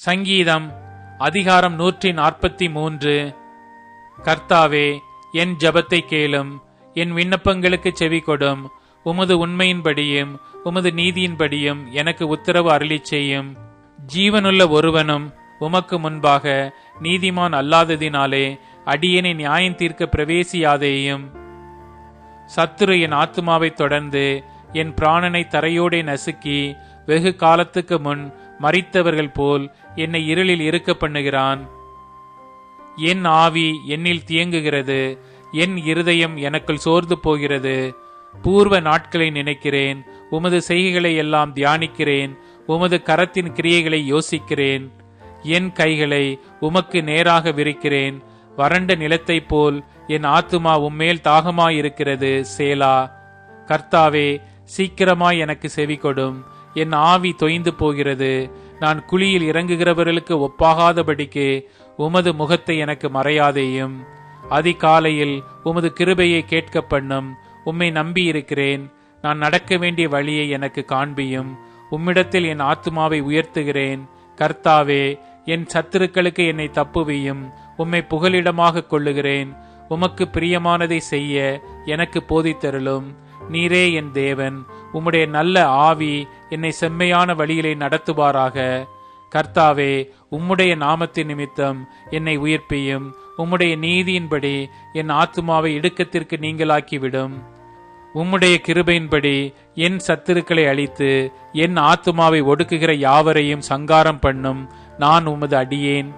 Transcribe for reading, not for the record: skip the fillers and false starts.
சங்கீதம் அதிகாரம் 143. கர்த்தாவே, என் ஜெபத்தை கேளும், என் விண்ணப்பங்களுக்கு செவி கொடும். உமது உண்மையின்படியும் உமது நீதியின்படியும் எனக்கு உத்தரவு அருளிச் செய்யும். ஜீவனுள்ள ஒருவனும் உமக்கு முன்பாக நீதிமான் அல்லாததினாலே அடியேனை நியாயம் தீர்க்க பிரவேசியாதேயும். சத்துரு என் ஆத்துமாவை தொடர்ந்து என் பிராணனை தரையோடே நசுக்கி வெகு காலத்துக்கு முன் மரித்தவர்கள் போல் என்னை இருளில் இருக்க பண்ணுகிறான். என் ஆவி என்னில் தியங்குகிறது, என் இருதயம் எனக்குள் சோர்ந்து போகிறது. பூர்வ நாட்களை நினைக்கிறேன், உமது செய்கைகளை எல்லாம் தியானிக்கிறேன், உமது கரத்தின் கிரியைகளை யோசிக்கிறேன். என் கைகளை உமக்கு நேராக விரிக்கிறேன். வறண்ட நிலத்தைப் போல் என் ஆத்துமா உம்மேல் தாகமாயிருக்கிறது. சேலா. கர்த்தாவே, சீக்கிரமாய் எனக்கு செவி கொடும். என் ஆவி தொய்ந்து போகிறது. நான் குழியில் இறங்குகிறவர்களுக்கு ஒப்பாகாதபடிக்கு உமது முகத்தை எனக்கு மறையாதேயும். அதிகாலையில் உமது கிருபையை கேட்க பண்ணும். உம்மை நம்பியிருக்கிறேன். நான் நடக்க வேண்டிய வழியை எனக்கு காண்பியும். உம்மிடத்தில் என் ஆத்துமாவை உயர்த்துகிறேன். கர்த்தாவே, என் சத்துருக்களுக்கு என்னை தப்புவியும். உம்மை புகலிடமாக கொள்ளுகிறேன். உமக்கு பிரியமானதை செய்ய எனக்கு போதித்தருளும். நீரே என் தேவன். உம்முடைய நல்ல ஆவி என்னை செம்மையான வழியிலே நடத்துவாராக. கர்த்தாவே, உம்முடைய நாமத்தின் நிமித்தம் என்னை உயிர்ப்பியும். உம்முடைய நீதியின்படி என் ஆத்துமாவை இடுக்கத்திற்கு நீங்களாக்கிவிடும். உம்முடைய கிருபையின்படி என் சத்துருக்களை அழித்து என் ஆத்துமாவை ஒடுக்குகிற யாவரையும் சங்காரம் பண்ணும். நான் உமது அடியேன்.